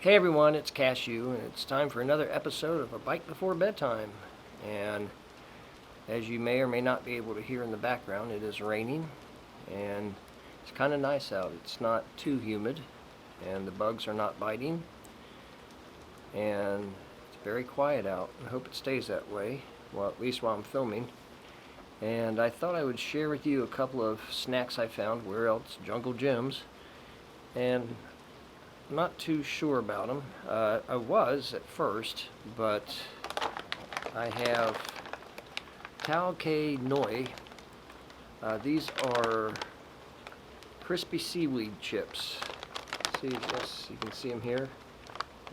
Hey everyone, it's Cashew, and it's time for another episode of A Bite Before Bedtime. And as you may or may not be able to hear in the background, it is raining, and it's kind of nice out. It's not too humid, and the bugs are not biting, and it's very quiet out. I hope it stays that way, well, at least while I'm filming. And I thought I would share with you a couple of snacks I found, where else, Jungle Gems, and I'm not too sure about them. I was at first, but I have Tao Ke Noi. These are crispy seaweed chips. See, yes, you can see them here.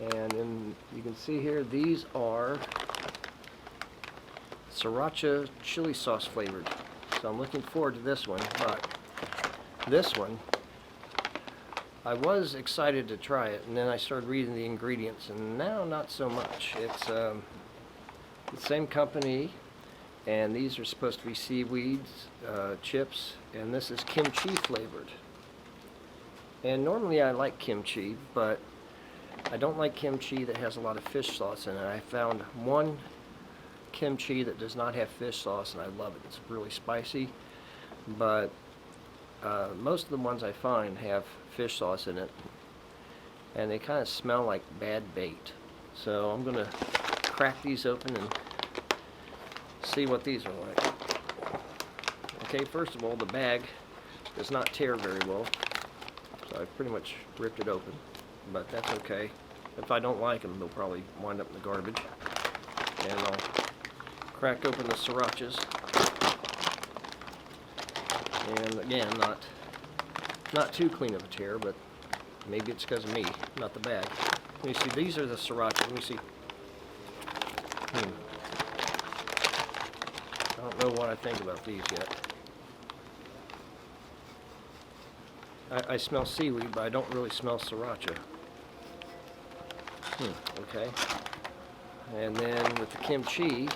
And then you can see here, these are sriracha chili sauce flavored. So I'm looking forward to this one, but this one, I was excited to try it, and then I started reading the ingredients, and now not so much. It's the same company, and these are supposed to be seaweed chips, and this is kimchi flavored. And normally I like kimchi, but I don't like kimchi that has a lot of fish sauce in it. I found one kimchi that does not have fish sauce, and I love it. It's really spicy, but most of the ones I find have fish sauce in it, and they kind of smell like bad bait. So I'm gonna crack these open and see what these are like. Okay, first of all, the bag does not tear very well, so I pretty much ripped it open, but that's okay. If I don't like them, they'll probably wind up in the garbage. And I'll crack open the srirachas. And again, not too clean of a tear, but maybe it's because of me, not the bag. Let me see, these are the sriracha. Let me see. I don't know what I think about these yet. I smell seaweed, but I don't really smell sriracha. Okay. And then with the kimchi,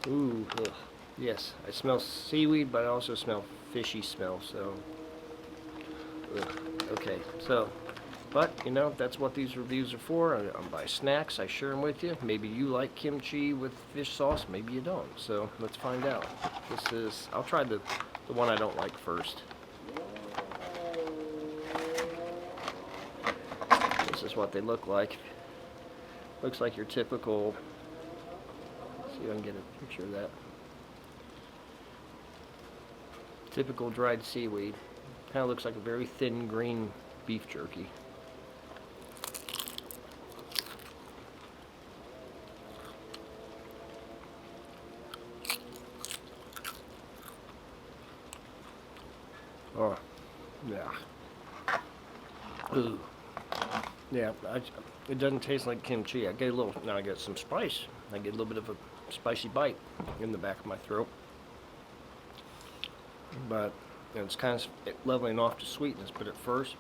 ooh, ugh. Yes, I smell seaweed, but I also smell fishy smell, so, ugh. Okay, so, but, you know, that's what these reviews are for. I buy snacks, I share them with you. Maybe you like kimchi with fish sauce, maybe you don't, so let's find out. This is, I'll try the one I don't like first. This is what they look like. Looks like your typical, let's see if I can get a picture of that. Typical dried seaweed. Kind of looks like a very thin green beef jerky. Oh, yeah. Ooh. Yeah, it doesn't taste like kimchi. I get a little, now I get some spice. I get a little bit of a spicy bite in the back of my throat. But it's kind of leveling off to sweetness, but at first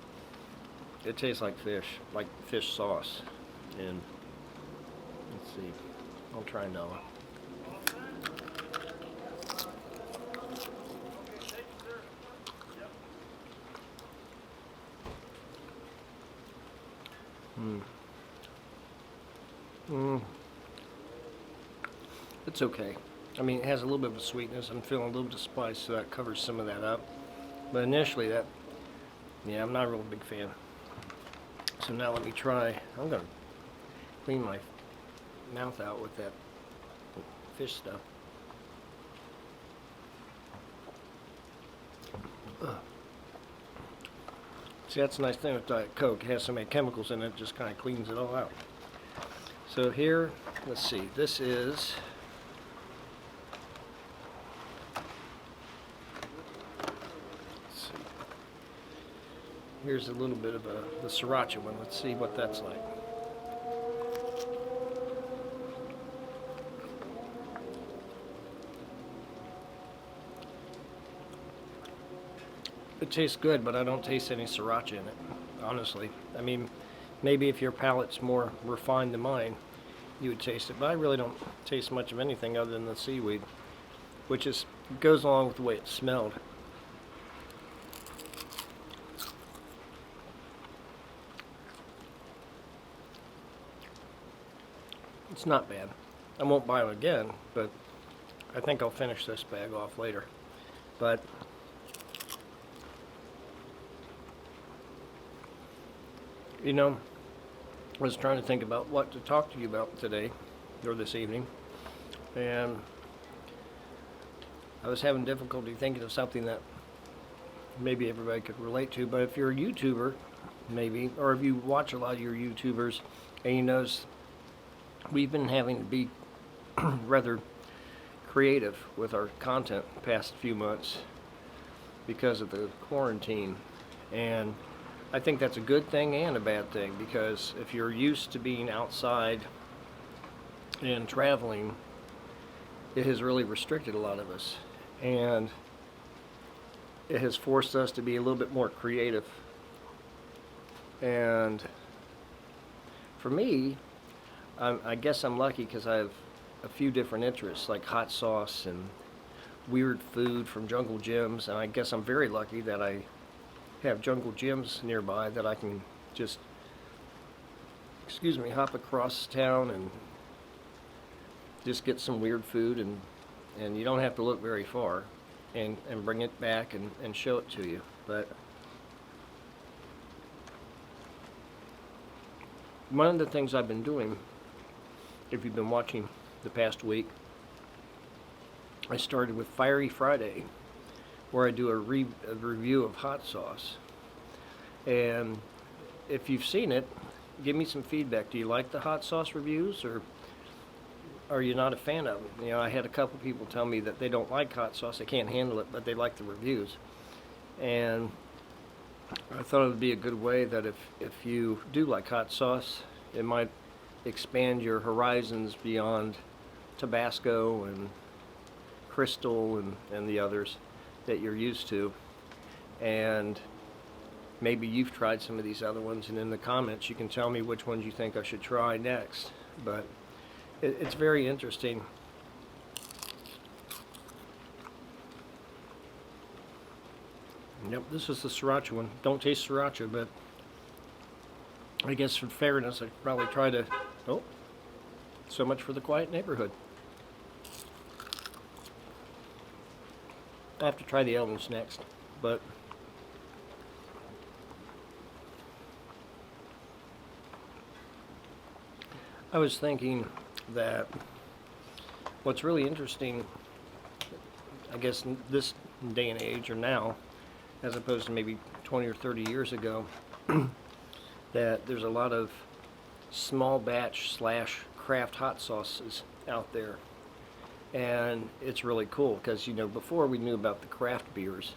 it tastes like fish sauce. And let's see, I'll try Noah. It's okay. I mean, it has a little bit of a sweetness. I'm feeling a little bit of spice, so that covers some of that up. But initially, yeah, I'm not a real big fan. So now let me try. I'm going to clean my mouth out with that fish stuff. See, that's the nice thing with Diet Coke. It has so many chemicals in it, it just kind of cleans it all out. So here, let's see, this is here's a little bit of the sriracha one. Let's see what that's like. It tastes good, but I don't taste any sriracha in it, honestly. I mean, maybe if your palate's more refined than mine, you would taste it, but I really don't taste much of anything other than the seaweed, which goes along with the way it smelled. It's not bad. I won't buy them again, but I think I'll finish this bag off later. But you know, I was trying to think about what to talk to you about today or this evening, and I was having difficulty thinking of something that maybe everybody could relate to. But if you're a YouTuber, maybe, or if you watch a lot of your YouTubers and you notice we've been having to be rather creative with our content the past few months because of the quarantine. And I think that's a good thing and a bad thing, because if you're used to being outside and traveling, it has really restricted a lot of us, and it has forced us to be a little bit more creative. And for me, I guess I'm lucky because I have a few different interests, like hot sauce and weird food from Jungle Gyms, and I guess I'm very lucky that I have Jungle Gyms nearby that I can just, hop across town and just get some weird food, and you don't have to look very far, and bring it back and show it to you. But one of the things I've been doing, if you've been watching the past week, I started with Fiery Friday, where I do a review of hot sauce. And if you've seen it, give me some feedback. Do you like the hot sauce reviews, or are you not a fan of them? You know, I had a couple people tell me that they don't like hot sauce, they can't handle it, but they like the reviews. And I thought it would be a good way that if you do like hot sauce, it might expand your horizons beyond Tabasco and Crystal and the others that you're used to. And maybe you've tried some of these other ones, and in the comments you can tell me which ones you think I should try next. But it's very interesting. Yep, this is the sriracha one. Don't taste sriracha, but I guess for fairness I'd probably try to... Oh, so much for the quiet neighborhood. I have to try the Elvis next, but I was thinking that what's really interesting, I guess, in this day and age, or now, as opposed to maybe 20 or 30 years ago, that there's a lot of small batch / craft hot sauces out there. And it's really cool because, you know, before we knew about the craft beers,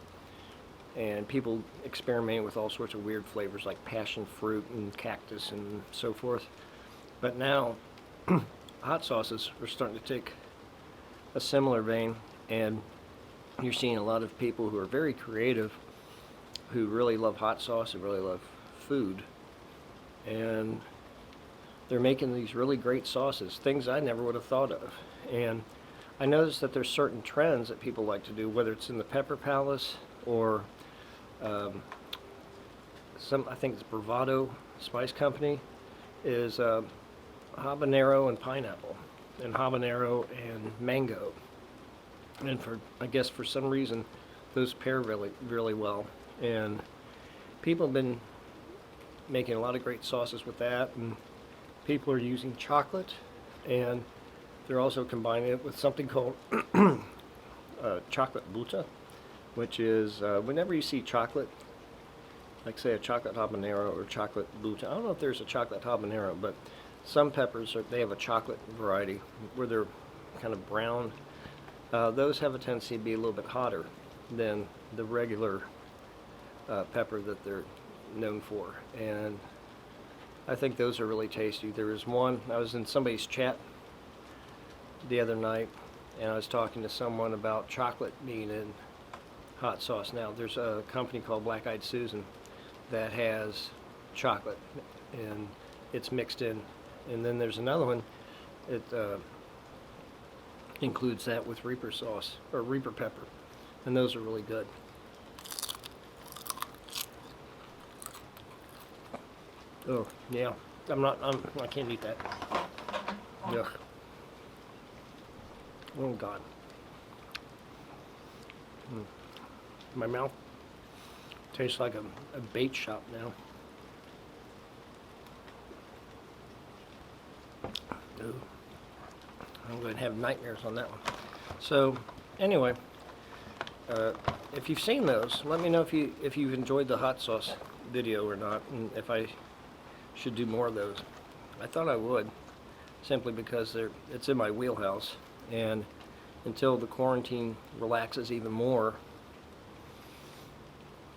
and people experimenting with all sorts of weird flavors like passion fruit and cactus and so forth. But now hot sauces are starting to take a similar vein, and you're seeing a lot of people who are very creative, who really love hot sauce and really love food, and they're making these really great sauces, things I never would have thought of. And I noticed that there's certain trends that people like to do, whether it's in the Pepper Palace or I think it's Bravado Spice Company, is habanero and pineapple, and habanero and mango. And I guess for some reason those pair really, really well. And people have been making a lot of great sauces with that, and people are using chocolate, and they're also combining it with something called chocolate buta, which is whenever you see chocolate, like say a chocolate habanero or chocolate buta. I don't know if there's a chocolate habanero, but some peppers they have a chocolate variety where they're kind of brown. Those have a tendency to be a little bit hotter than the regular pepper that they're known for, and I think those are really tasty. There was one, I was in somebody's chat the other night, and I was talking to someone about chocolate being in hot sauce. Now there's a company called Black Eyed Susan that has chocolate, and it's mixed in, and then there's another one, it includes that with Reaper sauce or Reaper pepper, and those are really good. Oh yeah, I can't eat that. Ugh. Oh God. My mouth tastes like a bait shop now. Ooh. I'm going to have nightmares on that one. So, anyway, if you've seen those, let me know if you've enjoyed the hot sauce video or not, and if I should do more of those. I thought I would, simply because it's in my wheelhouse, and until the quarantine relaxes even more,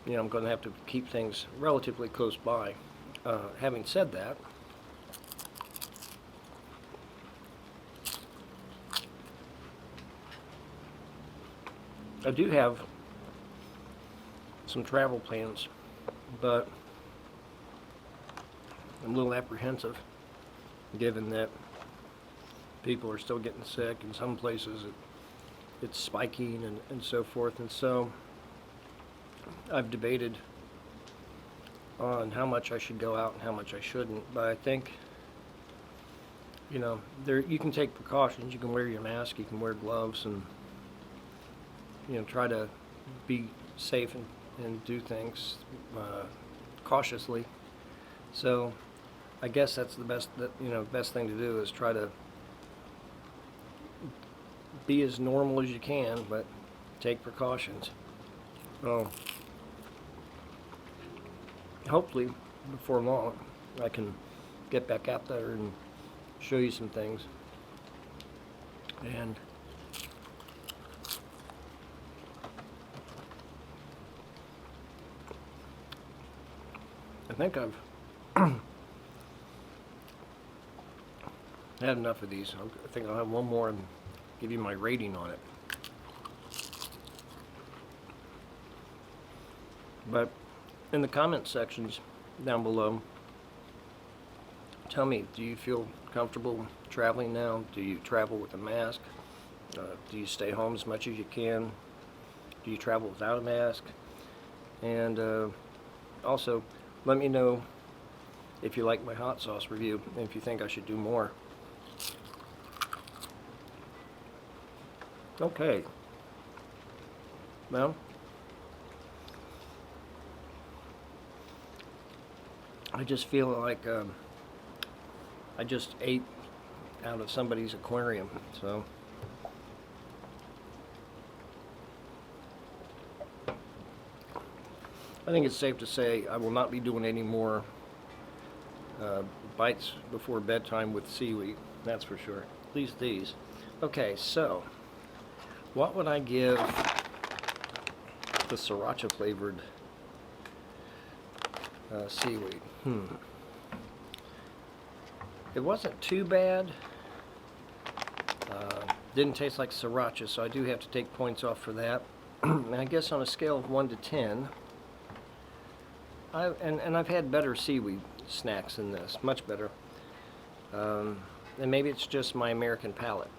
you know, I'm going to have to keep things relatively close by. Having said that, I do have some travel plans, but I'm a little apprehensive given that people are still getting sick. In some places it's spiking and so forth, and so I've debated on how much I should go out and how much I shouldn't. But I think, you know, you can take precautions. You can wear your mask, you can wear gloves, and, you know, try to be safe and do things cautiously. So I guess that's the best thing to do is try to be as normal as you can, but take precautions. Well, hopefully before long I can get back out there and show you some things. And I think I've had enough of these. I think I'll have one more and give you my rating on it. But in the comment sections down below, tell me, do you feel comfortable traveling now? Do you travel with a mask? Do you stay home as much as you can? Do you travel without a mask? And also, let me know if you like my hot sauce review and if you think I should do more. Okay. Well, I just feel like I just ate out of somebody's aquarium, so I think it's safe to say I will not be doing any more bites before bedtime with seaweed, that's for sure. At least these. Okay, so what would I give the sriracha flavored seaweed? It wasn't too bad. Didn't taste like sriracha, so I do have to take points off for that. And I guess on a scale of 1 to 10, I've had better seaweed snacks than this, much better. And maybe it's just my American palate.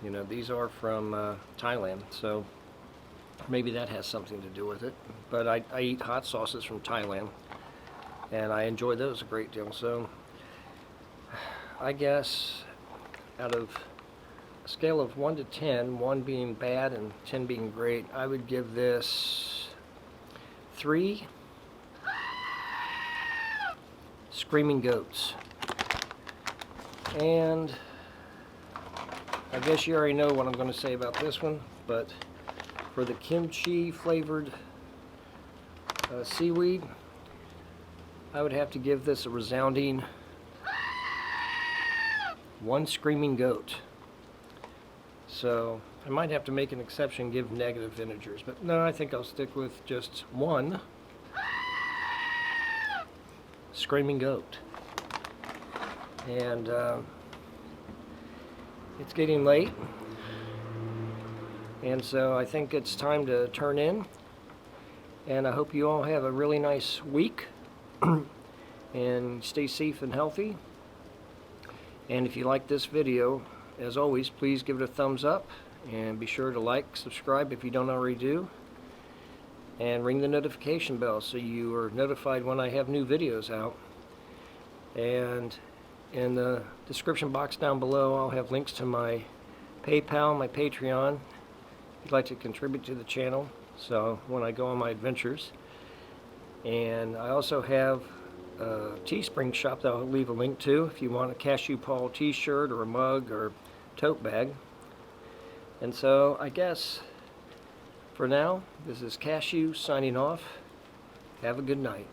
You know, these are from Thailand, so maybe that has something to do with it. But I eat hot sauces from Thailand, and I enjoy those a great deal. So I guess out of a scale of 1 to 10, 1 being bad and 10 being great, I would give this 3 screaming goats. And I guess you already know what I'm going to say about this one, but for the kimchi flavored seaweed, I would have to give this a resounding 1 screaming goat. So I might have to make an exception, give negative integers, but no, I think I'll stick with just 1 screaming goat. And it's getting late, and so I think it's time to turn in, and I hope you all have a really nice week and stay safe and healthy. And if you like this video, as always, please give it a thumbs up, and be sure to like, subscribe if you don't already do, and ring the notification bell so you are notified when I have new videos out. And In the description box down below, I'll have links to my PayPal, my Patreon, if you'd like to contribute to the channel, so when I go on my adventures. And I also have a Teespring shop that I'll leave a link to if you want a Cashew Paul t-shirt or a mug or tote bag. And so I guess for now, this is Cashew signing off. Have a good night.